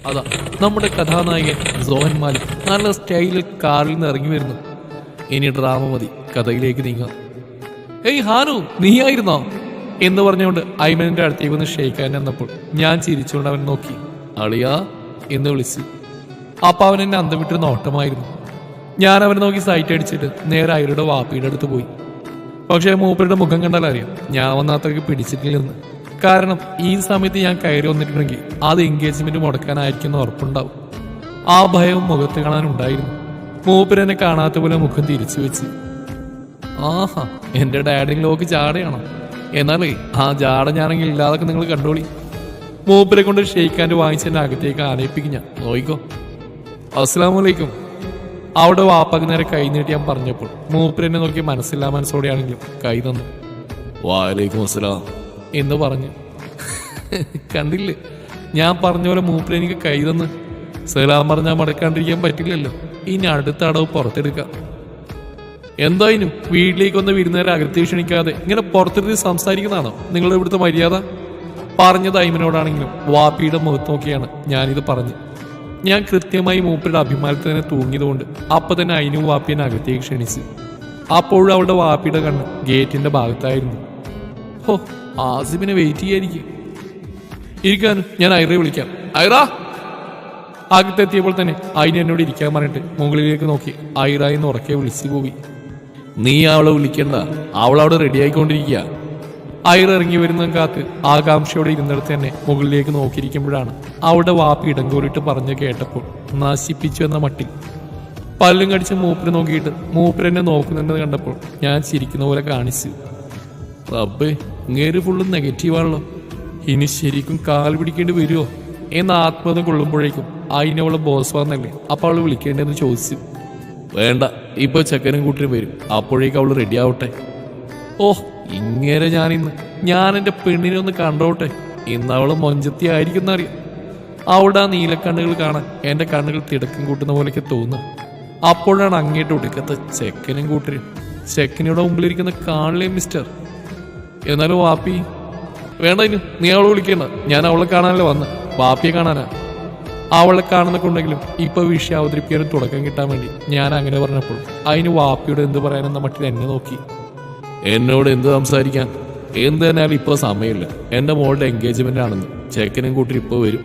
അതാ നമ്മുടെ കഥാനായകൻ സോഹൻ മാലിക് നല്ല സ്റ്റൈലിൽ കാറിൽ നിന്ന് ഇറങ്ങി വരുന്നു. ഇനി ഡ്രാമ മതി, കഥയിലേക്ക് നീങ്ങാം. ഏയ് ഹാനു, നീയായിരുന്നോ എന്ന് പറഞ്ഞുകൊണ്ട് ഐമനിന്റെ അടുത്തേക്ക് ഒന്ന് ഷെയ്ക്കാൻ എന്നപ്പോൾ ഞാൻ ചിരിച്ചുകൊണ്ട് അവൻ നോക്കി. അളിയാ എന്ന് വിളിച്ചു. അപ്പൊ അവൻ എന്നെ അന്തം വിട്ടൊരു നോട്ടമായിരുന്നു. ഞാൻ അവനെ നോക്കി സൈറ്റ് അടിച്ചിട്ട് നേരെ അയരുടെ വാപ്പിയുടെ അടുത്ത് പോയി. പക്ഷേ മൂപ്പരുടെ മുഖം കണ്ടാൽ അറിയാം ഞാൻ വന്നത്രയ്ക്ക് പിടിച്ചിട്ടില്ലെന്ന്. കാരണം ഈ സമയത്ത് ഞാൻ കയറി വന്നിട്ടുണ്ടെങ്കിൽ അത് എൻഗേജ്മെന്റ് മുടക്കാനായിരിക്കും ഉറപ്പുണ്ടാവും. ആ ഭയവും മുഖത്ത് കാണാനുണ്ടായിരുന്നു. മൂപ്പരെന്നെ കാണാത്ത പോലെ മുഖം തിരിച്ചു വെച്ച്. ആഹാ, എന്റെ ഡാഡിങ്ങിലോക്ക് ജാടയാണോ? എന്നാലേ ആ ജാട ഞാനെങ്കിൽ ഇല്ലാതൊക്കെ നിങ്ങൾ കണ്ടോളി. മൂപ്പരെ കൊണ്ട് ഷെയ്ക്കാൻ്റെ വാങ്ങിച്ചെന്റെ അകത്തേക്ക് ആനയിപ്പിക്കും ഞാൻ. നോയിക്കോ. അസ്സലാമലൈക്കും. അവിടെ വാപ്പാക്ക് നേരെ കൈ നീട്ടി ഞാൻ പറഞ്ഞപ്പോൾ മൂപ്പരെന്നെ നോക്കി മനസ്സില്ലാ മനസ്സോടെയാണെങ്കിലും കൈ തന്നു. വാലൈക്കും അസ്സലാം എന്ന് പറഞ്ഞു. കണ്ടില്ലേ, ഞാൻ പറഞ്ഞ പോലെ മൂപ്പര് എനിക്ക് കൈ തന്ന്. സലാം പറഞ്ഞാൽ മടക്കാണ്ടിരിക്കാൻ പറ്റില്ലല്ലോ. ഇനി അടുത്ത അടവ് പുറത്തെടുക്കാം. എന്തായാലും വീട്ടിലേക്കൊന്ന് വിരുന്നേരെ അകത്തേക്ക് ക്ഷണിക്കാതെ ഇങ്ങനെ പുറത്തെടുത്ത് സംസാരിക്കുന്നതാണോ നിങ്ങളുടെ ഇവിടുത്തെ മര്യാദ? പറഞ്ഞത് ഐമനോടാണെങ്കിലും വാപ്പിയുടെ മുഖത്ത് നോക്കിയാണ് ഞാനിത് പറഞ്ഞു. ഞാൻ കൃത്യമായി മൂപ്പരുടെ അഭിമാനത്തിൽ തന്നെ തൂങ്ങിയതുകൊണ്ട് അപ്പൊ തന്നെ അയിനും വാപ്പിയെ അകത്തേക്ക് ക്ഷണിച്ചു. അപ്പോഴും അവളുടെ വാപ്പിയുടെ കണ്ണ് ഗേറ്റിന്റെ ഭാഗത്തായിരുന്നു. ഹോ, ആസിഫിനെ വെയിറ്റ് ചെയ്യായിരിക്കും. ഇരിക്കാനും ഞാൻ ഐറയെ വിളിക്കാം. ഐറ! അകത്തെത്തിയപ്പോൾ തന്നെ അയിന് എന്നോട് ഇരിക്കാൻ പറഞ്ഞിട്ട് മുകളിലേക്ക് നോക്കി ഐറ എന്ന് ഉറക്കെ വിളിച്ചു പോയി. നീ അവളെ വിളിക്കണ്ട, അവളവിടെ റെഡി ആയിക്കൊണ്ടിരിക്കുക. ഐറ ഇറങ്ങി വരുന്ന കാത്ത് ആകാംക്ഷയോടെ ഇരുന്നിടത്ത് തന്നെ മുകളിലേക്ക് നോക്കിയിരിക്കുമ്പോഴാണ് അവളുടെ വാപ്പി ഇടങ്കോലിട്ട് പറഞ്ഞു കേട്ടപ്പോൾ നശിപ്പിച്ചു എന്ന മട്ടിൽ പല്ലും കടിച്ച് മൂപ്പര് നോക്കിയിട്ട് മൂപ്പരെന്നെ നോക്കുന്നുണ്ടെന്ന് കണ്ടപ്പോൾ ഞാൻ ചിരിക്കുന്ന പോലെ കാണിച്ചു. റബ്ബേ, ഇങ്ങേര് ഫുള്ളും നെഗറ്റീവാണല്ലോ. ഇനി ശരിക്കും കാൽ പിടിക്കേണ്ടി വരുമോ എന്ന് ആത്മഹത കൊള്ളുമ്പോഴേക്കും അതിനവളെ ബോസ് വന്നല്ലേ, അപ്പൊ അവള് വിളിക്കേണ്ടതെന്ന് ചോദിച്ചു. വേണ്ട, ഇപ്പൊ ചെക്കനും കൂട്ടിനും വരും, അപ്പോഴേക്കും അവള് റെഡി ആവട്ടെ. ഓഹ്, ഇങ്ങനെ ഞാൻ എന്റെ പെണ്ണിനെ ഒന്ന് കണ്ടോട്ടെ. ഇന്ന് അവള് മൊഞ്ചത്തി ആയിരിക്കും എന്നറിയാം. അവിടെ ആ നീലക്കണ്ണുകൾ കാണാൻ എന്റെ കണ്ണുകൾ തിടക്കം കൂട്ടുന്ന പോലെയൊക്കെ തോന്നുക. അപ്പോഴാണ് അങ്ങേട്ട് ഒടുക്കത്തെ ചെക്കനും കൂട്ടരും. ചെക്കനിയുടെ മുമ്പിലിരിക്കുന്ന കാണില്ലേ മിസ്റ്റർ. എന്നാലും വാപ്പി വേണ്ട, ഇനി നീ അവളെ വിളിക്കണ്ട. ഞാൻ അവളെ കാണാനല്ലേ വന്ന്, വാപ്പിയെ കാണാനാ. അവളെ കാണുന്നൊക്കെണ്ടെങ്കിലും ഇപ്പൊ വിഷയം അവതരിപ്പിക്കാനും തുടക്കം കിട്ടാൻ വേണ്ടി ഞാൻ അങ്ങനെ പറഞ്ഞപ്പോൾ അതിന് വാപ്പിയോട് എന്ത് പറയാനെന്ന മട്ടിൽ എന്നെ നോക്കി. എന്നോട് എന്ത് സംസാരിക്കാൻ? എന്ത് തന്നെയാലും ഇപ്പോൾ സമയമില്ല. എൻ്റെ മോളുടെ എൻഗേജ്മെന്റ് ആണെന്ന് ചെക്കനും കൂട്ടി ഇപ്പോൾ വരും.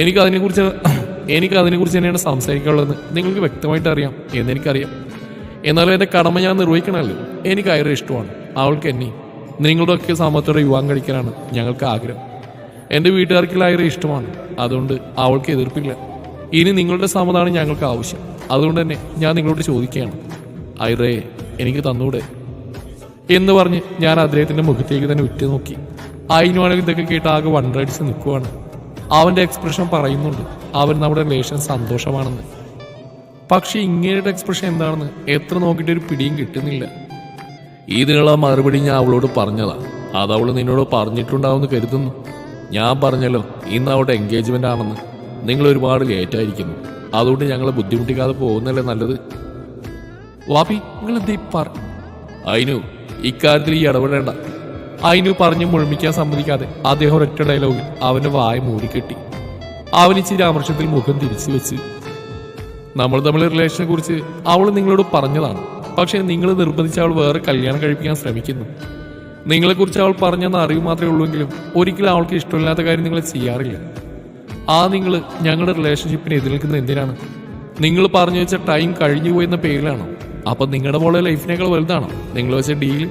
എനിക്കതിനെക്കുറിച്ച് തന്നെയാണ് സംസാരിക്കാനുള്ളതെന്ന് നിങ്ങൾക്ക് വ്യക്തമായിട്ട് അറിയാം എന്നെനിക്കറിയാം. എന്നാലും എൻ്റെ കടമ ഞാൻ നിർവഹിക്കണമല്ലോ. എനിക്ക് ഐറ ഇഷ്ടമാണ്, അവൾക്ക് എന്നെയും. നിങ്ങളുടെ ഒക്കെ സമ്മതത്തോടെ വിവാഹം കഴിക്കാനാണ് ഞങ്ങൾക്ക് ആഗ്രഹം. എൻ്റെ വീട്ടുകാർക്കുള്ള ഐറ ഇഷ്ടമാണ്, അതുകൊണ്ട് അവൾക്ക് എതിർപ്പില്ല. ഇനി നിങ്ങളുടെ സമ്മതമാണ് ഞങ്ങൾക്ക് ആവശ്യം. അതുകൊണ്ട് തന്നെ ഞാൻ നിങ്ങളോട് ചോദിക്കുകയാണ്, ഐറയെ എനിക്ക് തന്നൂടെ എന്ന് പറഞ്ഞ് ഞാൻ അദ്ദേഹത്തിന്റെ മുഖത്തേക്ക് തന്നെ ഉറ്റുനോക്കി. അതിനുവാണെങ്കിൽ ഇതൊക്കെ കേട്ട് ആകെ വണ്ടടിച്ച് നിൽക്കുവാണ്. അവന്റെ എക്സ്പ്രഷൻ പറയുന്നുണ്ട് അവൻ നമ്മുടെ റിലേഷൻ സന്തോഷമാണെന്ന്. പക്ഷെ ഇങ്ങനെയുടെ എക്സ്പ്രഷൻ എന്താണെന്ന് എത്ര നോക്കിയിട്ട് ഒരു പിടിയും കിട്ടുന്നില്ല. ഇതിനുള്ള മറുപടി ഞാൻ അവളോട് പറഞ്ഞതാ. അത് അവള് നിന്നോട് പറഞ്ഞിട്ടുണ്ടാവുമെന്ന് കരുതുന്നു. ഞാൻ പറഞ്ഞല്ലോ ഇന്ന് അവളുടെ എൻഗേജ്മെന്റ് ആണെന്ന്. നിങ്ങൾ ഒരുപാട് ലേറ്റായിരിക്കുന്നു, അതുകൊണ്ട് ഞങ്ങളെ ബുദ്ധിമുട്ടിക്കാതെ പോകുന്നല്ലേ നല്ലത്. വാപ്പി, നിങ്ങൾ എന്തീ അതിനു ഇക്കാര്യത്തിൽ ഈ ഇടപെടേണ്ട. അതിനു പറഞ്ഞു മുഴുമിക്കാൻ സമ്മതിക്കാതെ അദ്ദേഹം ഒരൊറ്റ ഡയലോഗിൽ അവന്റെ വായ മൂടിക്കെട്ടി. അവനിച്ചിരി അമർഷത്തിൽ മുഖം തിരിച്ചു വെച്ച്. നമ്മൾ തമ്മിലെ റിലേഷനെ കുറിച്ച് അവൾ നിങ്ങളോട് പറഞ്ഞതാണ്. പക്ഷെ നിങ്ങൾ നിർബന്ധിച്ച അവൾ വേറെ കല്യാണം കഴിപ്പിക്കാൻ ശ്രമിക്കുന്നു. നിങ്ങളെക്കുറിച്ച് അവൾ പറഞ്ഞെന്ന അറിവ് മാത്രമേ ഉള്ളൂവെങ്കിലും ഒരിക്കലും അവൾക്ക് ഇഷ്ടമില്ലാത്ത കാര്യം നിങ്ങൾ ചെയ്യാറില്ല. നിങ്ങൾ ഞങ്ങളുടെ റിലേഷൻഷിപ്പിനെ എതിർക്കുന്നത് എന്തിനാണ്? നിങ്ങൾ പറഞ്ഞു വെച്ച ടൈം കഴിഞ്ഞു പോയെന്ന പേരിലാണോ? അപ്പൊ നിങ്ങളുടെ മോളെ ലൈഫിനേക്കാൾ വലുതാണോ നിങ്ങൾ വെച്ച ഡീല്?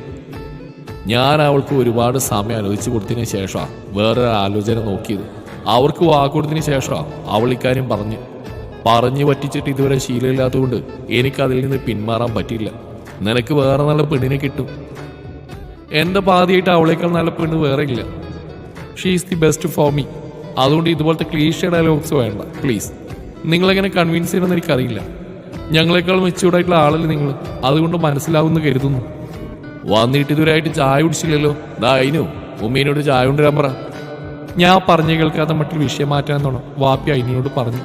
ഞാൻ അവൾക്ക് ഒരുപാട് സമയം അനുവദിച്ചു കൊടുത്തതിന് ശേഷമാണ് വേറൊരു ആലോചന നോക്കിയത്. അവർക്ക് വാക്കുകൊടുത്തതിന് ശേഷമാണ് അവൾ ഇക്കാര്യം പറഞ്ഞു പറ്റിച്ചിട്ട് ഇതുവരെ ശീലമില്ലാത്തതുകൊണ്ട് എനിക്കതിൽ നിന്ന് പിന്മാറാൻ പറ്റില്ല. നിനക്ക് വേറെ നല്ല പെണ്ണിനെ കിട്ടും. എൻ്റെ പാതിയായിട്ട് അവളേക്കാൾ നല്ല പെണ്ണ് വേറെ ഇല്ല. She is the best for me. അതുകൊണ്ട് ഇതുപോലത്തെ ക്ലീഷേ ഡയലോഗ്സ് വേണ്ട പ്ലീസ്. നിങ്ങളെങ്ങനെ കൺവിൻസ് ചെയ്യണമെന്ന് എനിക്കറിയില്ല. ഞങ്ങളെക്കാൾ മെച്ചൂർഡായിട്ടുള്ള ആളല്ലേ നിങ്ങൾ, അതുകൊണ്ട് മനസ്സിലാവുമെന്ന് കരുതുന്നു. വന്നിട്ട് ഇതുവരെയായിട്ട് ചായ കുടിച്ചില്ലല്ലോ. അതിനു ഉമ്മീനോട് ചായ കൊണ്ടുവരാൻ പറ. ഞാൻ പറഞ്ഞു കേൾക്കാത്ത മട്ടിൽ വിഷയം മാറ്റാൻ തോന്നും വാപ്പി അയിനോട് പറഞ്ഞു.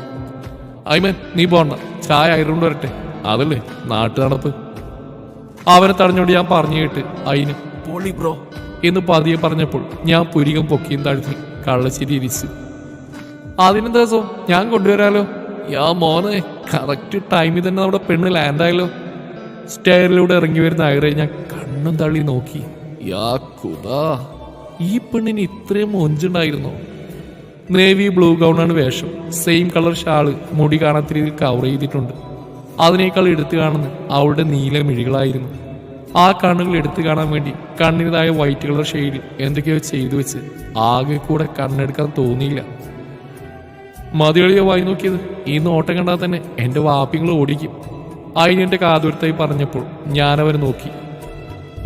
ഐമൻ, നീ പോണ്ട, ചായ ആയിരണ്ട് വരട്ടെ, അതല്ലേ നാട്ടു നടപ്പ്. അവനെ തടഞ്ഞോണ്ട് ഞാൻ പറഞ്ഞു കേട്ട് അയിന് പൊളി ബ്രോ എന്ന് പതിയെ പറഞ്ഞപ്പോൾ ഞാൻ പുരികം പൊക്കിയും താഴ്ത്തി കള്ളശ്ശേരി ഇരിച്ചു. അതിനെന്താ സോ, ഞാൻ കൊണ്ടുവരാലോ. യാ മോനെ, കറക്റ്റ് ടൈമിൽ തന്നെ നമ്മുടെ പെണ്ണ് ലാൻഡായല്ലോ. സ്റ്റെയറിലൂടെ ഇറങ്ങി വരുന്ന ഐറയെ ഞാൻ കണ്ണും തള്ളി നോക്കി. യാ കുതാ, ഈ പെണ്ണിന് ഇത്രയും മൊഞ്ചുണ്ടായിരുന്നോ? നേവി ബ്ലൂ ഗൗണാണ് വേഷം. സെയിം കളർ ഷാള് മുടി കാണാത്ത രീതിയിൽ കവർ ചെയ്തിട്ടുണ്ട്. അതിനേക്കാൾ എടുത്തു കാണുന്നത് അവളുടെ നീല മിഴികളായിരുന്നു. ആ കണ്ണുകൾ എടുത്തു കാണാൻ വേണ്ടി കണ്ണിൻ്റെതായ വൈറ്റ് കളർ ഷെയ്ഡിൽ എന്തൊക്കെയോ ചെയ്തു വെച്ച് ആകെ കൂടെ കണ്ണെടുക്കാൻ തോന്നിയില്ല. മതികളിയോ വായി നോക്കിയത്. ഈ നോട്ടം കണ്ടാൽ തന്നെ എൻ്റെ വാപ്പിങ്ങൾ ഓടിക്കും. അതിനെൻ്റെ കാതുരുത്തായി പറഞ്ഞപ്പോൾ ഞാനവരെ നോക്കി.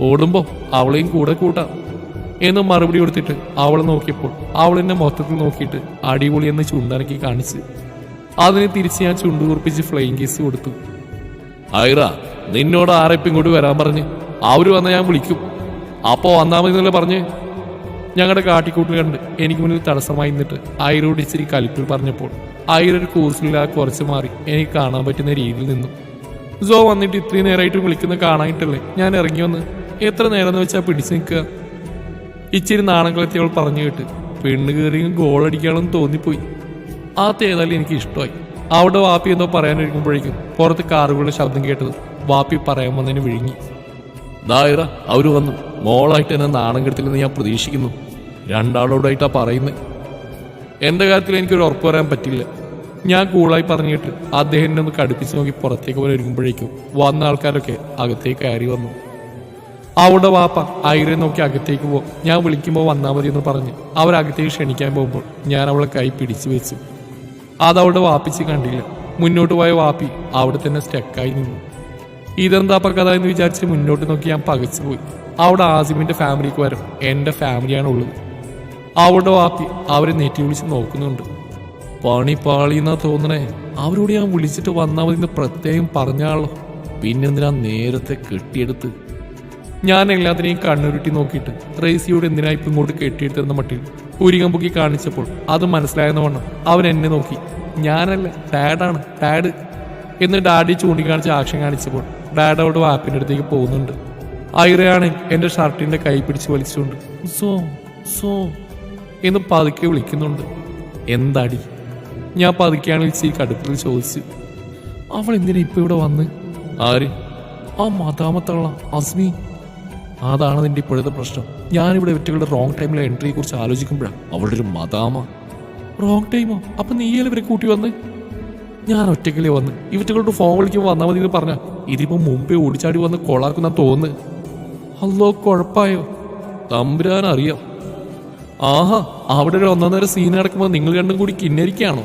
ഓടുമ്പോൾ അവളെയും കൂടെ കൂട്ടാം എന്ന് മറുപടി കൊടുത്തിട്ട് അവളെ നോക്കിയപ്പോൾ അവളെന്നെ മൊത്തത്തിൽ നോക്കിയിട്ട് അടിപൊളി എന്ന് ചുണ്ടനക്കി കാണിച്ച് അതിനെ തിരിച്ച് ഞാൻ ചുണ്ടു കുറിപ്പിച്ച് ഫ്ലൈയിങ് കേസ് കൊടുത്തു. ഐറ, നിന്നോട് ആരെപ്പം ഇങ്ങോട്ട് വരാൻ പറഞ്ഞ്? അവര് വന്നാൽ ഞാൻ വിളിക്കും. അപ്പോൾ വന്നാൽ മതി എന്നല്ലേ പറഞ്ഞ്? ഞങ്ങളുടെ കാട്ടിക്കൂട്ടിൽ കണ്ട് എനിക്ക് മുന്നിൽ തടസ്സമായി നിന്നിട്ട് ഐറോട് ഇച്ചിരി കലിപ്പിൽ പറഞ്ഞപ്പോൾ ഐറ ഒരു കോഴ്സിലില്ലാതെ കുറച്ച് മാറി എനിക്ക് കാണാൻ പറ്റുന്ന രീതിയിൽ നിന്നു. സോ വന്നിട്ട് ഇത്രയും നേരമായിട്ട് വിളിക്കുന്ന കാണാനിട്ടല്ലേ ഞാൻ ഇറങ്ങി വന്ന്. എത്ര നേരം എന്ന് വെച്ചാൽ പിടിച്ചു നിൽക്കുക. ഇച്ചിരി നാണം കളത്തി അവൾ പറഞ്ഞു കേട്ട് പെണ്ണ് കയറിയും ഗോളടിക്കാണെന്ന് തോന്നിപ്പോയി. ആ തേതായാലും എനിക്ക് ഇഷ്ടമായി. അവിടെ വാപ്പി എന്തോ പറയാനിരിക്കുമ്പോഴേക്കും പുറത്ത് കാറുകളുടെ ശബ്ദം കേട്ടത് വാപ്പി പറയാൻ വന്നതിന് വിഴുങ്ങി. ദായിറ, അവര് വന്നു. മോളായിട്ട് എന്നെ നാണം കെടുത്തില്ലെന്ന് ഞാൻ പ്രതീക്ഷിക്കുന്നു. രണ്ടാളോടായിട്ടാ പറയുന്നത്. എൻ്റെ കാര്യത്തിൽ എനിക്കൊരു ഉറപ്പ് പറയാൻ പറ്റില്ല. ഞാൻ കൂളായി പറഞ്ഞിട്ട് അദ്ദേഹം ഒന്ന് കടുപ്പിച്ച് നോക്കി പുറത്തേക്ക് പോലെ ഒരുങ്ങുമ്പോഴേക്കും വന്ന ആൾക്കാരൊക്കെ അകത്തേക്ക് കയറി വന്നു. അവളുടെ വാപ്പ ഐറയെ നോക്കി അകത്തേക്ക് പോകും. ഞാൻ വിളിക്കുമ്പോൾ വന്നാൽ മതി എന്ന് പറഞ്ഞ് അവരകത്തേക്ക് ക്ഷണിക്കാൻ പോകുമ്പോൾ ഞാൻ അവളെ കൈ പിടിച്ചു വെച്ചു. അതവളുടെ വാപ്പിച്ച് കണ്ടില്ല. മുന്നോട്ട് പോയ വാപ്പി അവിടെ തന്നെ സ്റ്റക്കായി നിന്നു. ഇതെന്താ കഥ എന്ന് വിചാരിച്ച് മുന്നോട്ട് നോക്കി ഞാൻ പകച്ചു പോയി. അവിടെ ആസിമിന്റെ ഫാമിലിക്ക് വരും എൻ്റെ ഫാമിലിയാണ് ഉള്ളത്. അവളുടെ വാപ്പി അവരെ നെറ്റി വിളിച്ച് നോക്കുന്നുണ്ട്. പണി പാളിയെന്നാ തോന്നണേ. അവരോട് ഞാൻ വിളിച്ചിട്ട് വന്നാൽ മതി എന്ന് പ്രത്യേകം പറഞ്ഞാളോ. പിന്നെന്തിനാ നേരത്തെ കെട്ടിയെടുത്ത്? ഞാൻ എല്ലാത്തിനെയും കണ്ണുരുട്ടി നോക്കിയിട്ട് റേസിയോട് എന്തിനാ ഇപ്പം ഇങ്ങോട്ട് കെട്ടിയെടുത്തിരുന്ന മട്ടിൽ ഉരികം പൊക്കി കാണിച്ചപ്പോൾ അത് മനസ്സിലായെന്ന് വണ്ണം അവൻ എന്നെ നോക്കി. ഞാനല്ല, ഡാഡാണ്, ഡാഡ് എന്ന് ഡാഡി ചൂണ്ടിക്കാണിച്ച് ആക്ഷൻ കാണിച്ചപ്പോൾ ഡാഡ് അവിടെ വാപ്പിൻ്റെ അടുത്തേക്ക് പോകുന്നുണ്ട്. ഐറയാണെങ്കിൽ എൻ്റെ ഷർട്ടിൻ്റെ കൈ പിടിച്ച് വലിച്ചുകൊണ്ട് സോ സോ എന്ന് പതുക്കെ വിളിക്കുന്നുണ്ട്. എന്താടി? ഞാൻ പതുക്കെയാണ് വിളിച്ച് കടുപ്പിൽ ചോദിച്ചു. അവൾ എന്തിനാ ഇപ്പം ഇവിടെ വന്ന്? ആര്? ആ മതാമത്തുള്ള അസ്മി. അതാണ് നിന്റെ ഇപ്പോഴത്തെ പ്രശ്നം. ഞാനിവിടെ ഇവറ്റുകളുടെ റോങ് ടൈമിലെ എൻട്രിയെ കുറിച്ച് ആലോചിക്കുമ്പോഴാണ് അവളുടെ ഒരു മതാമ. റോങ് ടൈമോ? അപ്പം നീയല്ലേ ഇവരെ കൂട്ടി വന്ന്? ഞാൻ ഒറ്റയ്ക്കല്ലേ വന്ന്. ഇവറ്റുകളുടെ ഫോൺ വിളിക്കുമ്പോൾ വന്നാൽ മതി എന്ന് പറഞ്ഞ ഇതിപ്പോൾ മുമ്പേ ഓടിച്ചാടി വന്ന് കൊളാക്കുന്ന തോന്നുന്നു. അല്ലോ, കുഴപ്പമായോ? തമ്പുരാൻ അറിയാം. ആഹാ, അവിടെ ഒരു ഒന്നൊന്നര സീൻ നടക്കുമ്പോൾ നിങ്ങൾ രണ്ടും കൂടി കിന്നരിക്കാണോ?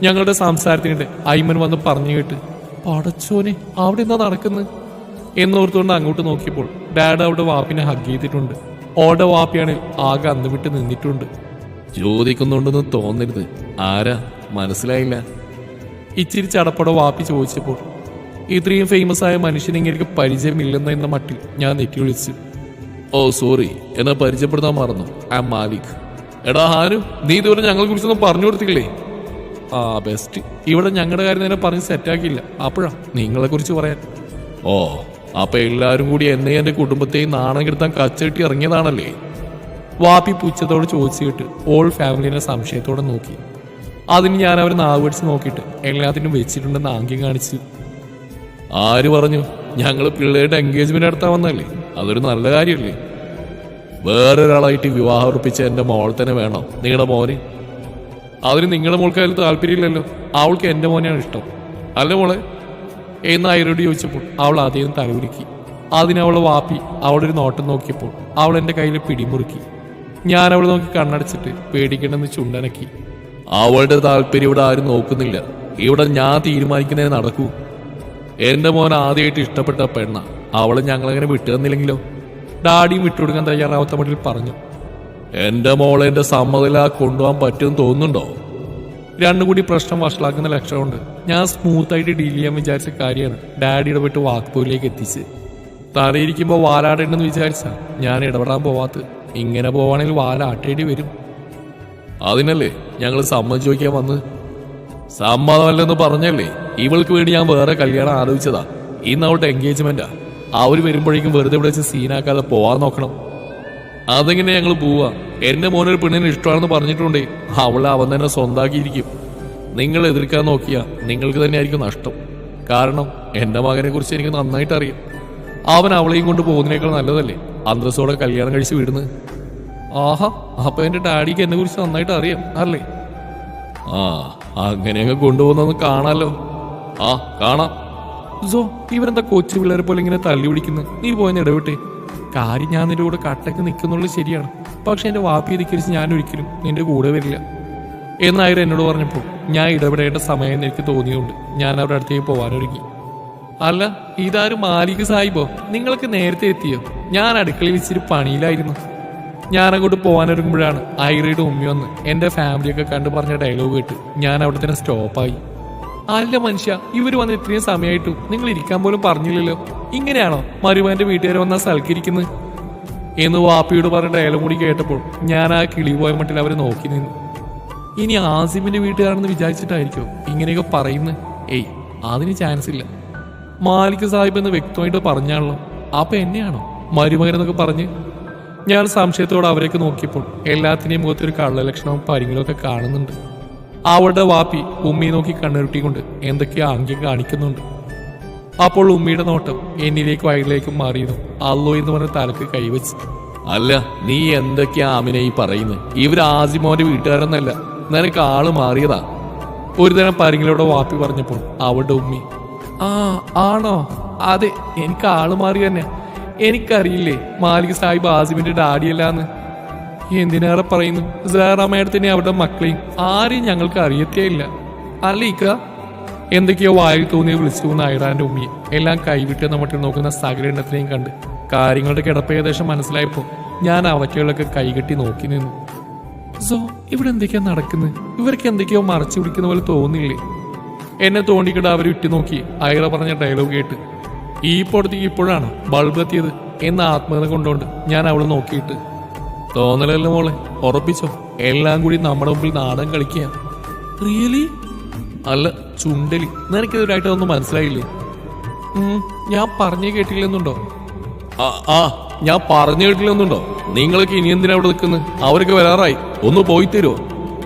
ഞങ്ങളുടെ സംസാരത്തിനിടെ ഐമൻ വന്ന് പറഞ്ഞു കേട്ട് പടച്ചോനെ, അവിടെ എന്താ നടക്കുന്നത് എന്നോർത്തുകൊണ്ട് അങ്ങോട്ട് നോക്കിയപ്പോൾ ഡാഡ് അവിടെ വാപ്പിനെ ഹഗ് ചെയ്തിട്ടുണ്ട്. ഓടെ വാപ്പിയാണെങ്കിൽ ആകെ അന്ന് വിട്ട് നിന്നിട്ടുണ്ട്. ചോദിക്കുന്നുണ്ടെന്ന് തോന്നരുത്. ആരാ? മനസ്സിലായില്ല. ഇച്ചിരി ചടപ്പട വാപ്പി ചോദിച്ചപ്പോൾ ഇത്രയും ഫേമസ് ആയ മനുഷ്യനെങ്കിലും പരിചയമില്ലെന്ന മട്ടിൽ ഞാൻ നെറ്റി വിളിച്ചു. ഓ സോറി, എന്നെ പരിചയപ്പെടുത്താൻ മറന്നു. I am Malik. എടാ ഹാനു, നീ ഇതുവരെ ഞങ്ങളെ കുറിച്ചൊന്നും പറഞ്ഞു കൊടുത്തില്ലേ? ആ ബെസ്റ്റ്. ഇവിടെ ഞങ്ങളുടെ കാര്യം തന്നെ പറഞ്ഞ് സെറ്റാക്കിയില്ല. അപ്പോഴാ നിങ്ങളെ കുറിച്ച് പറയാൻ. ഓ, അപ്പൊ എല്ലാവരും കൂടി എന്നെ എൻ്റെ കുടുംബത്തെയും നാണം കെടുത്താൻ കച്ചകെട്ടി ഇറങ്ങിയതാണല്ലേ? വാപ്പി പുച്ഛത്തോട് ചോദിച്ചു കേട്ട് ഓൾ ഫാമിലിനെ സംശയത്തോടെ നോക്കി. അതിന് ഞാൻ അവർ നാവടിച്ച് നോക്കിയിട്ട് എല്ലാത്തിനും വെച്ചിട്ടുണ്ടെന്ന് ആംഗ്യം കാണിച്ചു. ആര് പറഞ്ഞു? ഞങ്ങൾ പിള്ളേരുടെ എൻഗേജ്മെന്റ് നടത്താൻ വന്നല്ലേ? അതൊരു നല്ല കാര്യമല്ലേ? വേറൊരാളായിട്ട് വിവാഹം ഉറപ്പിച്ച എൻ്റെ മോൾ തന്നെ വേണോ നിങ്ങളുടെ മോന്? അതിന് നിങ്ങളുടെ മോൾക്ക് അതിൽ താല്പര്യമില്ലല്ലോ. അവൾക്ക് എൻ്റെ മോനെയാണ് ഇഷ്ടം അല്ല മോളെ എന്ന് ഐറോട് ചോദിച്ചപ്പോൾ അവൾ ആദ്യം തലകുലുക്കി. അതിനവളെ വാപ്പി അവളുടെ ഒരു നോട്ടം നോക്കിയപ്പോൾ അവൾ എൻ്റെ കയ്യിൽ പിടിമുറുക്കി. ഞാൻ അവളെ നോക്കി കണ്ണടച്ചിട്ട് പേടിക്കണമെന്ന് ചുണ്ടനക്കി. അവളുടെ താല്പര്യം ഇവിടെ ആരും നോക്കുന്നില്ല. ഇവിടെ ഞാൻ തീരുമാനിക്കുന്നതിന് നടക്കൂ. എൻ്റെ മോൻ ആദ്യമായിട്ട് ഇഷ്ടപ്പെട്ട പെണ്ണ. അവളെ ഞങ്ങളങ്ങനെ വിട്ടു തന്നില്ലെങ്കിലോ? ഡാഡിയും വിട്ടുകൊടുക്കാൻ തയ്യാറാവാത്ത മട്ടിൽ പറഞ്ഞു. എൻ്റെ മോളെ എൻ്റെ സമ്മതിലാ കൊണ്ടുപോകാൻ പറ്റുമെന്ന് തോന്നുന്നുണ്ടോ? രണ്ടും കൂടി പ്രശ്നം വഷളാക്കുന്ന ലക്ഷണമുണ്ട്. ഞാൻ സ്മൂത്തായിട്ട് ഡീൽ ചെയ്യാൻ വിചാരിച്ച കാര്യമാണ് ഡാഡി ഇടപെട്ട് വാക്പോയിലേക്ക് എത്തിച്ച്. തലയിരിക്കുമ്പോൾ വാലാടേണ്ടെന്ന് വിചാരിച്ചാ ഞാൻ ഇടപെടാൻ പോവാത്ത. ഇങ്ങനെ പോവാണെങ്കിൽ വാലാട്ടേണ്ടി വരും. അതിനല്ലേ ഞങ്ങൾ സമ്മതം ചോദിക്കാൻ വന്ന്. സമ്മതമല്ലെന്ന് പറഞ്ഞല്ലേ? ഇവൾക്ക് വേണ്ടി ഞാൻ വേറെ കല്യാണം ആലോചിച്ചതാ. ഇന്ന് അവളുടെ എൻഗേജ്മെന്റാ. അവർ വരുമ്പോഴേക്കും വെറുതെ ഇവിടെ വെച്ച് സീനാക്കാതെ പോവാൻ നോക്കണം. അതെങ്ങനെ ഞങ്ങൾ പോവാ? എന്റെ മോനൊരു പെണ്ണിന് ഇഷ്ടമാണെന്ന് പറഞ്ഞിട്ടുണ്ടേ അവളെ അവൻ തന്നെ സ്വന്താക്കിയിരിക്കും. നിങ്ങൾ എതിർക്കാൻ നോക്കിയാ നിങ്ങൾക്ക് തന്നെയായിരിക്കും നഷ്ടം. കാരണം എന്റെ മകനെ കുറിച്ച് എനിക്ക് നന്നായിട്ട് അറിയാം. അവൻ അവളെയും കൊണ്ട് പോകുന്നതിനേക്കാൾ നല്ലതല്ലേ അന്തസ്സോടെ കല്യാണം കഴിച്ച് വിടുന്നത്. ആഹാ, അപ്പൊ എന്റെ ഡാഡിക്ക് എന്നെ കുറിച്ച് നന്നായിട്ട് അറിയാം അല്ലേ? ആ, അങ്ങനെയൊക്കെ കൊണ്ടുപോകുന്നൊന്ന് കാണാലോ. ആ, കാണാം. സോ ഇവരെന്താ കൊച്ചു പിള്ളേരെ പോലെ ഇങ്ങനെ തല്ലി പിടിക്കുന്നു? നീ പോയെന്ന് ഇടവിട്ടെ. കാര്യം ഞാൻ നിന്റെ കൂടെ കട്ടക്ക് നിൽക്കുന്നുള്ളത് ശരിയാണ്, പക്ഷെ എന്റെ വാപ്പി ധിക്കരിച്ച് ഞാൻ ഒരിക്കലും നിന്റെ കൂടെ വരില്ല എന്നായിരുന്നു എന്നോട് പറഞ്ഞപ്പോൾ ഞാൻ ഇടപെടേണ്ട സമയം എനിക്ക് തോന്നിയുകൊണ്ട് ഞാൻ അവരുടെ അടുത്തേക്ക് പോകാനൊരുങ്ങി. അല്ല, ഇതാരും മാലിക് സാഹിബോ? നിങ്ങൾക്ക് നേരത്തെ എത്തിയോ? ഞാൻ അടുക്കളയിൽ ഇച്ചിരി പണിയിലായിരുന്നു. ഞാൻ അങ്ങോട്ട് പോകാനൊരുങ്ങുമ്പോഴാണ് ഐറയുടെ ഉമ്മി വന്ന് എന്റെ ഫാമിലിയൊക്കെ കണ്ടു പറഞ്ഞ ഡയലോഗ് കേട്ട് ഞാൻ അവിടെ തന്നെ സ്റ്റോപ്പായി. അല്ല മനുഷ്യ, ഇവര് വന്ന് ഇത്രയും സമയമായിട്ടും നിങ്ങൾ ഇരിക്കാൻ പോലും പറഞ്ഞില്ലല്ലോ. ഇങ്ങനെയാണോ മരുമന്റെ വീട്ടുകാർ വന്നാൽ സൽക്കരിക്കുന്നത് എന്ന് വാപ്പിയോട് പറഞ്ഞ ഡയലോഗ് കൂടി കേട്ടപ്പോൾ ഞാൻ ആ കിളി പോയ മട്ടിൽ അവരെ നോക്കി നിന്നു. ഇനി ആസിമിന്റെ വീട്ടുകാരെന്ന് വിചാരിച്ചിട്ടായിരിക്കോ ഇങ്ങനെയൊക്കെ പറയുന്നത്? ഏയ്, അതിന് ചാൻസ് ഇല്ല. മാലിക് സാഹിബ് എന്ന് വ്യക്തമായിട്ട് പറഞ്ഞാണല്ലോ. അപ്പൊ എന്നെയാണോ മരുമകനെന്നൊക്കെ പറഞ്ഞ്? ഞാൻ സംശയത്തോടെ അവരൊക്കെ നോക്കിയപ്പോൾ എല്ലാത്തിനെയും മുഖത്തൊരു കള്ളലക്ഷണവും പരിങ്ങളൊക്കെ കാണുന്നുണ്ട്. അവളുടെ വാപ്പി ഉമ്മയെ നോക്കി കണ്ണുരുട്ടിക്കൊണ്ട് എന്തൊക്കെയോ ആംഗ്യം കാണിക്കുന്നുണ്ട്. അപ്പോൾ ഉമ്മയുടെ നോട്ടം എന്നിലേക്കും അയലിലേക്കും മാറിയിരുന്നു. അല്ലോ എന്ന് പറഞ്ഞ തലക്ക് കൈവച്ച്. അല്ല, നീ എന്തൊക്കെയാ ആമിനെ ഈ പറയുന്നത്? ഇവർ ആസിമോന്റെ വീട്ടുകാരൊന്നല്ല, നിനക്ക് ആള് മാറിയതാ. ഒരുതരം പരിങ്ങളോടെ വാപ്പി പറഞ്ഞപ്പോൾ അവളുടെ ഉമ്മി, ആ ആണോ? അതെ, എനിക്ക് ആള് മാറി തന്നെ. എനിക്കറിയില്ലേ മാലിക് സാഹിബ് ആസിമിന്റെ ഡാഡിയല്ലാന്ന്. എന്തിനേറെ പറയുന്നു, സാറാമ്മയടത്തിനെ അവരുടെ മക്കളെയും ആരെയും ഞങ്ങൾക്ക് അറിയത്തേ ഇല്ല. അല്ല ഇക്ക, എന്തൊക്കെയോ വായിൽ തോന്നിയ വിളിച്ചു പോകുന്ന ഐറാന്റെ ഉമ്മിയെ എല്ലാം കൈവിട്ട് നമ്മട്ടിൽ നോക്കുന്ന സകല എണ്ണത്തിനെയും കണ്ട് കാര്യങ്ങളുടെ കിടപ്പ് ഏകദേശം മനസ്സിലായപ്പോൾ ഞാൻ അവറ്റകളൊക്കെ കൈകെട്ടി നോക്കി നിന്നു. സോ ഇവിടെ എന്തൊക്കെയാ നടക്കുന്നത്? ഇവർക്ക് എന്തൊക്കെയോ മറച്ചു പിടിക്കുന്ന പോലെ തോന്നില്ലേ? എന്നെ തോണ്ടിക്കിട്ട് അവർ ഇട്ടു നോക്കി ഐറ പറഞ്ഞ ഡയലോഗ് കേട്ട് ഈ പൊടത്തേക്ക് ഇപ്പോഴാണ് ബൾബ് എത്തിയത് എന്ന ആത്മകഥ കൊണ്ടുകൊണ്ട് ഞാൻ അവളെ നോക്കിയിട്ട്, തോന്നലല്ലോ മോളെ, ഉറപ്പിച്ചോ എല്ലാം കൂടി നമ്മുടെ മുമ്പിൽ നാടൻ കളിക്കുക? റിയലി? അല്ല ചുണ്ടലി, നിനക്കിതൊരായിട്ടൊന്നും മനസ്സിലായില്ലേ? ഞാൻ പറഞ്ഞു കേട്ടില്ലെന്നുണ്ടോ? ആ, ഞാൻ പറഞ്ഞു കേട്ടില്ലെന്നുണ്ടോ? നിങ്ങളൊക്കെ ഇനി എന്തിനാ അവിടെ നിൽക്കുന്നത്? അവരൊക്കെ വരാറായി, ഒന്ന് പോയി തരുമോ?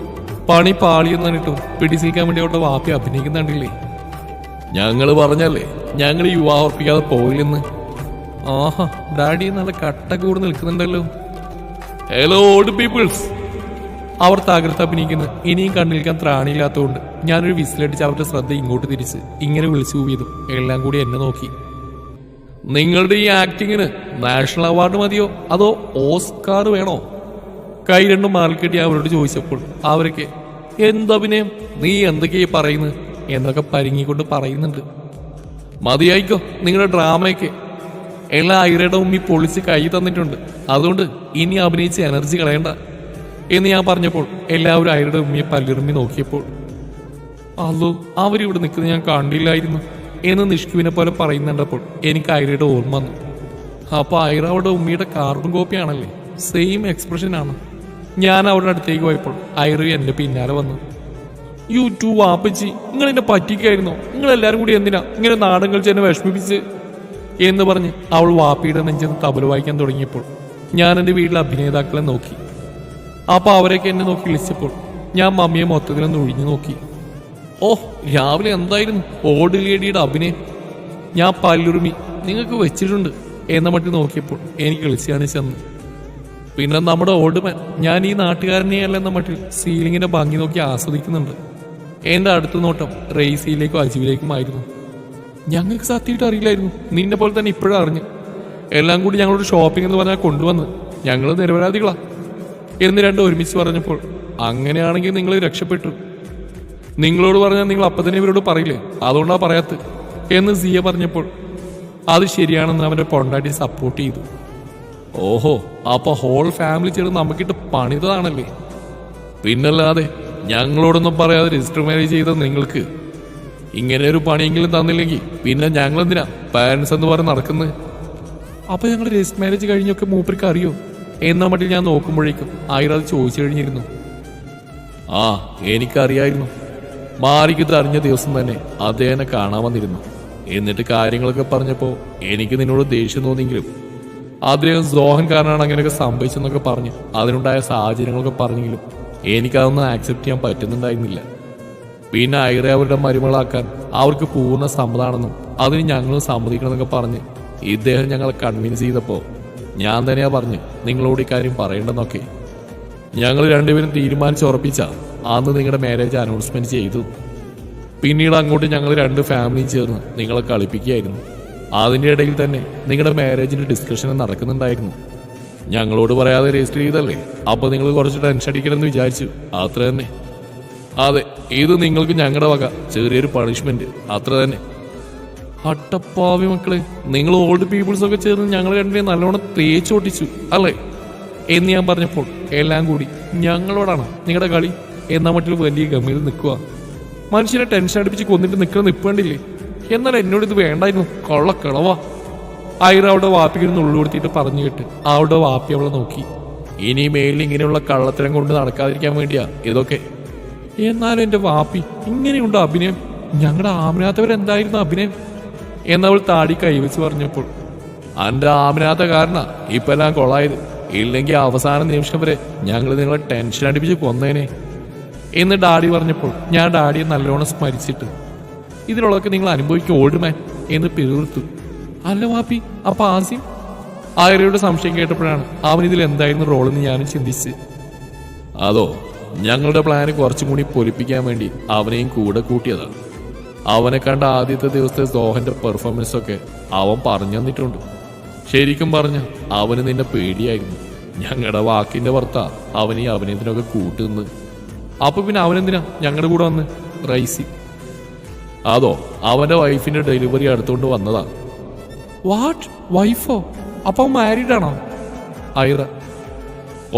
പണി പാളിയെന്നിട്ടും പിടിച്ചിരിക്കാൻ വേണ്ടി അവരുടെ വാപ്പി അഭിനയിക്കുന്നുണ്ടില്ലേ? ഞങ്ങൾ പറഞ്ഞല്ലേ ഞങ്ങൾ യുവാ ഉറപ്പിക്കാതെ പോയില്ലെന്ന്. ആഹാ, ഡാഡി നല്ല കട്ട കൂടെ നിൽക്കുന്നുണ്ടല്ലോ. Hello old peoples. അവർ തകർത്ത് അഭിനയിക്കുന്നു. ഇനിയും കണ്ണിൽക്കാൻ ത്രാണിയില്ലാത്തതുകൊണ്ട് ഞാനൊരു വിസിലടിച്ച് അവരുടെ ശ്രദ്ധ ഇങ്ങോട്ട് തിരിച്ച് ഇങ്ങനെ വിളിച്ചു പോയതും എല്ലാം കൂടി എന്നെ നോക്കി. നിങ്ങളുടെ ഈ ആക്ടിങ്ങിന് നാഷണൽ അവാർഡ് മതിയോ അതോ ഓസ്കാർ വേണോ? കൈ രണ്ടും മാറിക്കെട്ടി അവരോട് ചോദിച്ചപ്പോൾ അവരൊക്കെ, എന്തഭിനയം, നീ എന്തൊക്കെയാ പറയുന്നത് എന്നൊക്കെ പരിങ്ങിക്കൊണ്ട് പറയുന്നുണ്ട്. മതിയായിക്കോ നിങ്ങളുടെ ഡ്രാമയൊക്കെ. എല്ലാ ഐറയുടെ ഉമ്മി പൊളിച്ച് കൈ തന്നിട്ടുണ്ട്, അതുകൊണ്ട് ഇനി അഭിനയിച്ച് എനർജി കളയണ്ട എന്ന് ഞാൻ പറഞ്ഞപ്പോൾ എല്ലാവരും ഐറയുടെ ഉമ്മിയെ പല്ലിറുമ്പി നോക്കിയപ്പോൾ, അല്ലോ അവരിവിടെ നിൽക്കുന്നത് ഞാൻ കണ്ടില്ലായിരുന്നു എന്ന് നിഷ്കുവിനെ പോലെ പറയുന്നുണ്ടപ്പോൾ എനിക്ക് ഐറയുടെ ഓർമ്മ വന്നു. അപ്പൊ ഐറ അവരുടെ ഉമ്മിയുടെ കാർബൺ കോപ്പിയാണല്ലേ? സെയിം എക്സ്പ്രഷൻ ആണ്. ഞാൻ അവരുടെ അടുത്തേക്ക് പോയപ്പോൾ ഐറ എന്റെ പിന്നാലെ വന്നു. യു ടു വാപ്പച്ചി, നിങ്ങൾ എന്നെ പറ്റിക്കായിരുന്നോ? നിങ്ങൾ എല്ലാവരും കൂടി എന്തിനാ ഇങ്ങനെ നാടൻ കളിച്ച് എന്നെ വിഷമിപ്പിച്ച് എന്ന് പറഞ്ഞ് അവൾ വാപ്പിയുടെ നെഞ്ചെന്ന് തബല വായിക്കാൻ തുടങ്ങിയപ്പോൾ ഞാൻ എൻ്റെ വീട്ടിലെ അഭിനേതാക്കളെ നോക്കി. അപ്പോൾ അവരൊക്കെ എന്നെ നോക്കി വിളിച്ചപ്പോൾ ഞാൻ മമ്മിയെ മൊത്തത്തിലൊന്ന് ഒഴിഞ്ഞു നോക്കി. ഓ, രാവിലെ എന്തായിരുന്നു ഓൾഡ് ലേഡിയുടെ അഭിനയം! ഞാൻ പല്ലുറുമി നിങ്ങൾക്ക് വെച്ചിട്ടുണ്ട് എന്ന മട്ടിൽ നോക്കിയപ്പോൾ എനിക്ക് വിളിച്ചാണ് ചെന്ന്. പിന്നെ നമ്മുടെ ഓൾഡ് മാൻ, ഞാൻ ഈ നാട്ടുകാരനെയല്ല എന്ന മട്ടിൽ സീലിങ്ങിന്റെ ഭംഗി നോക്കി ആസ്വദിക്കുന്നുണ്ട്. എൻ്റെ അടുത്ത നോട്ടം റേസിയിലേക്കും അജീവിലേക്കുമായിരുന്നു. ഞങ്ങൾക്ക് സത്യമായിട്ട് അറിയില്ലായിരുന്നു, നിന്നെ പോലെ തന്നെ ഇപ്പോഴും അറിഞ്ഞു. എല്ലാം കൂടി ഞങ്ങളൊരു ഷോപ്പിംഗ് എന്ന് പറഞ്ഞാൽ കൊണ്ടുവന്ന് ഞങ്ങൾ നിരപരാധികളാ എന്ന് രണ്ടും ഒരുമിച്ച് പറഞ്ഞപ്പോൾ, അങ്ങനെയാണെങ്കിൽ നിങ്ങൾ രക്ഷപ്പെട്ടു. നിങ്ങളോട് പറഞ്ഞാൽ നിങ്ങൾ അപ്പം തന്നെ ഇവരോട് പറയില്ലേ, അതുകൊണ്ടാ പറയാത്തത് എന്ന് സിയ പറഞ്ഞപ്പോൾ അത് ശരിയാണെന്ന് അവൻ്റെ പൊണ്ടാട്ടി സപ്പോർട്ട് ചെയ്തു. ഓഹോ, അപ്പൊ ഹോൾ ഫാമിലി ചേർന്ന് നമുക്കിട്ട് പണിതാണല്ലേ? പിന്നല്ലാതെ ഞങ്ങളോടൊന്നും പറയാതെ രജിസ്റ്റർ മാരേജ് ചെയ്ത നിങ്ങൾക്ക് ഇങ്ങനെ ഒരു പണിയെങ്കിലും തന്നില്ലെങ്കിൽ പിന്നെ ഞങ്ങളെന്തിനാ പാരൻസ് എന്ന് പറഞ്ഞ് നടക്കുന്നത്? അപ്പൊ ഞങ്ങൾ രജിസ്റ്റർ മാരേജ് കഴിഞ്ഞൊക്കെ മൂപ്പർക്ക് അറിയോ എന്നാ മട്ടിൽ ഞാൻ നോക്കുമ്പോഴേക്കും ആയിരം അത് ചോദിച്ചു കഴിഞ്ഞിരുന്നു. ആ, എനിക്കറിയായിരുന്നു. മാറിക്കിത് അറിഞ്ഞ ദിവസം തന്നെ അദ്ദേഹനെ കാണാൻ വന്നിരുന്നു. എന്നിട്ട് കാര്യങ്ങളൊക്കെ പറഞ്ഞപ്പോൾ എനിക്ക് നിന്നോട് ദേഷ്യം തോന്നിയെങ്കിലും അദ്ദേഹം സോഹൻ കാരണമാണ് അങ്ങനെയൊക്കെ സംഭവിച്ചെന്നൊക്കെ പറഞ്ഞ് അതിനുണ്ടായ സാഹചര്യങ്ങളൊക്കെ പറഞ്ഞെങ്കിലും എനിക്കതൊന്നും ആക്സെപ്റ്റ് ചെയ്യാൻ പറ്റുന്നുണ്ടായിരുന്നില്ല. പിന്നെ ഐറ അവരുടെ മരുമകളാക്കാൻ അവർക്ക് പൂർണ്ണ സമ്മതമാണെന്നും അതിന് ഞങ്ങൾ സമ്മതിക്കണമെന്നൊക്കെ പറഞ്ഞ് ഇദ്ദേഹം ഞങ്ങളെ കൺവിൻസ് ചെയ്തപ്പോൾ ഞാൻ തന്നെയാ പറഞ്ഞ് നിങ്ങളോട് ഇക്കാര്യം പറയണ്ടെന്നൊക്കെ. ഞങ്ങൾ രണ്ടുപേരും തീരുമാനിച്ചുറപ്പിച്ച അന്ന് നിങ്ങളുടെ മാരേജ് അനൗൺസ്മെന്റ് ചെയ്തു. പിന്നീട് അങ്ങോട്ട് ഞങ്ങൾ രണ്ട് ഫാമിലിയും ചേർന്ന് നിങ്ങളെ കളിപ്പിക്കുകയായിരുന്നു. അതിൻ്റെ ഇടയിൽ തന്നെ നിങ്ങളുടെ മാരേജിന്റെ ഡിസ്കഷൻ നടക്കുന്നുണ്ടായിരുന്നു. ഞങ്ങളോട് പറയാതെ രജിസ്റ്റർ ചെയ്തല്ലേ, അപ്പൊ നിങ്ങൾ കുറച്ച് ടെൻഷൻ അടിക്കണമെന്ന് വിചാരിച്ചു, അത്ര തന്നെ. അതെ, ഇത് നിങ്ങൾക്ക് ഞങ്ങളുടെ വക ചെറിയൊരു പണിഷ്മെന്റ്, അത്ര തന്നെ. അട്ടപ്പാവി മക്കളെ, നിങ്ങൾ ഓൾഡ് പീപ്പിൾസ് ഒക്കെ ചേർന്ന് ഞങ്ങൾ രണ്ടുപേരും നല്ലോണം തേച്ചോട്ടിച്ചു അല്ലേ എന്ന് ഞാൻ പറഞ്ഞപ്പോൾ എല്ലാം കൂടി ഞങ്ങളോടാണ് നിങ്ങളുടെ കളി എന്നാ മറ്റൊരു വലിയ ഗമ്മിൽ നിൽക്കുക. മനുഷ്യനെ ടെൻഷൻ അടുപ്പിച്ച് കൊന്നിട്ട് നിൽക്കണം നിൽപ്പേണ്ടില്ലേ? എന്നാൽ എന്നോട് ഇത് വേണ്ടായിരുന്നു, കൊള്ളക്കളവാ. ഐറ അവളുടെ വാപ്പിക്കിരുന്ന് ഉള്ളുകൊടുത്തിട്ട് പറഞ്ഞു കേട്ട് അവളുടെ വാപ്പി അവളെ നോക്കി. ഇനി മേലിൽ ഇങ്ങനെയുള്ള കള്ളത്തരം കൊണ്ട് നടക്കാതിരിക്കാൻ വേണ്ടിയാ ഇതൊക്കെ. എന്നാലും എൻ്റെ വാപ്പി ഇങ്ങനെയുണ്ടോ അഭിനയം? ഞങ്ങളുടെ ആമിനാത്തവരെന്തായിരുന്നു അഭിനയം എന്നവൾ താടി കൈവച്ച് പറഞ്ഞപ്പോൾ എൻ്റെ ആമിനാത്ത കാരണ ഇപ്പം എല്ലാം കൊള്ളായത്. ഇല്ലെങ്കിൽ അവസാന നിമിഷം വരെ ഞങ്ങൾ നിങ്ങളെ ടെൻഷൻ അടിപ്പിച്ച് കൊന്നേനെ എന്ന് ഡാഡി പറഞ്ഞപ്പോൾ ഞാൻ ഡാഡിയെ നല്ലോണം സ്മരിച്ചിട്ട് ഇതിനുള്ളതൊക്കെ നിങ്ങൾ അനുഭവിക്കും ഓൾഡ് മാൻ എന്ന് പിറുത്തു. അല്ല വാപ്പി, അപ്പൊ ആസിം? ആയിരയുടെ സംശയം കേട്ടപ്പോഴാണ് അവൻ ഇതിൽ എന്തായിരുന്നു റോളെന്ന് ഞാനും ചിന്തിച്ച്. അതോ, ഞങ്ങളുടെ പ്ലാന് കുറച്ചും കൂടി പൊലിപ്പിക്കാൻ വേണ്ടി അവനെയും കൂടെ കൂട്ടിയതാണ്. അവനെ കണ്ട ആദ്യത്തെ ദിവസത്തെ സോഹന്റെ പെർഫോമൻസ് ഒക്കെ അവൻ പറഞ്ഞു തന്നിട്ടുണ്ട്. ശരിക്കും പറഞ്ഞ അവന് നിന്നെ പേടിയായിരുന്നു. ഞങ്ങളുടെ വാക്കിന്റെ പുറത്താ അവനീ അഭിനയത്തിനൊക്കെ കൂട്ടുനിന്ന്. അപ്പൊ പിന്നെ അവനെന്തിനാ ഞങ്ങളുടെ കൂടെ വന്ന്? റൈസി അതോ, അവന്റെ വൈഫിന്റെ ഡെലിവറി അടുത്തോണ്ട് വന്നതാ. വാട്ട്, വൈഫോ? അപ്പൊ മാരീഡ് ആണോ? ഐറ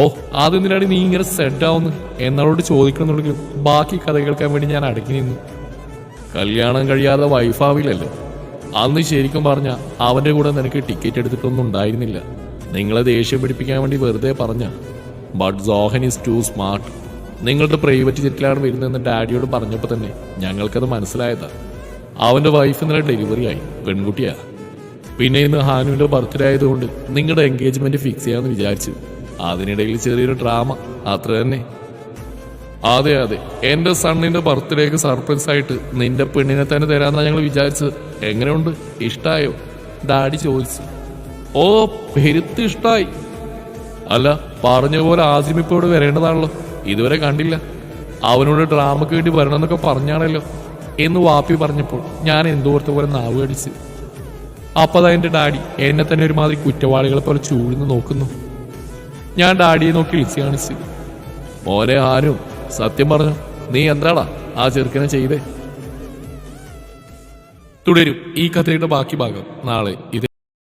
ഓ, അതെന്തിനാണ് നീ ഇങ്ങനെ സെറ്റ് ആവുന്നു എന്നോട് ചോദിക്കണമെന്നുണ്ടെങ്കിലും ബാക്കി കഥ കേൾക്കാൻ വേണ്ടി ഞാൻ അടക്കി നിന്നു. കല്യാണം കഴിയാതെ വൈഫാവില്ലല്ലോ. അന്ന് ശരിക്കും പറഞ്ഞ അവന്റെ കൂടെ നിനക്ക് ടിക്കറ്റ് എടുത്തിട്ടൊന്നും ഉണ്ടായിരുന്നില്ല. നിങ്ങളെ ദേഷ്യം പിടിപ്പിക്കാൻ വേണ്ടി വെറുതെ പറഞ്ഞ. But Sohan is too smart. നിങ്ങളുടെ പ്രൈവറ്റ് ജെറ്റിലാണ് വരുന്നതെന്ന് ഡാഡിയോട് പറഞ്ഞപ്പോൾ തന്നെ ഞങ്ങൾക്കത് മനസ്സിലായതാ. അവന്റെ വൈഫ് ഇന്നലെ ഡെലിവറി ആയി, പെൺകുട്ടിയാ. പിന്നെ ഇന്ന് ഹാനുവിന്റെ ബർത്ത്ഡേ ആയതുകൊണ്ട് നിങ്ങളുടെ എൻഗേജ്മെന്റ് ഫിക്സ് ചെയ്യാമെന്ന് വിചാരിച്ചു. അതിനിടയിൽ ചെറിയൊരു ഡ്രാമ, അത്ര തന്നെ. അതെ അതെ, എന്റെ സണ്ണിന്റെ ബർത്ത്ഡേക്ക് സർപ്രൈസ് ആയിട്ട് നിന്റെ പെണ്ണിനെ തന്നെ തരാന്നാ ഞങ്ങൾ വിചാരിച്ചത്. എങ്ങനെയുണ്ട്, ഇഷ്ടായോ? ഡാഡി ചോദിച്ചു. ഓ, പെരുത്ത് ഇഷ്ടായി. അല്ല, പറഞ്ഞ പോലെ ആസിം ഇപ്പോൾ ഇവിടെ വരേണ്ടതാണല്ലോ, ഇതുവരെ കണ്ടില്ല. അവനോട് ഡ്രാമക്ക് വേണ്ടി വരണമെന്നൊക്കെ പറഞ്ഞാണല്ലോ എന്ന് വാപ്പി പറഞ്ഞപ്പോൾ ഞാൻ എന്തോർത്ത പോലെ നാവ് കടിച്ച്. അപ്പതാ എൻ്റെ ഡാഡി എന്നെ തന്നെ ഒരുമാതിരി കുറ്റവാളികളെ പോലെ ചൂഴ്ന്ന് നോക്കുന്നു. ഞാൻ ഡാഡിയെ നോക്കി വിളിച്ച് കാണിച്ചു. മോനെ ആരും സത്യം പറഞ്ഞു, നീ എന്താടാ ആ ചെറുക്കനെ ചെയ്തേ? തുടരും ഈ കഥയുടെ ബാക്കി ഭാഗം നാളെ.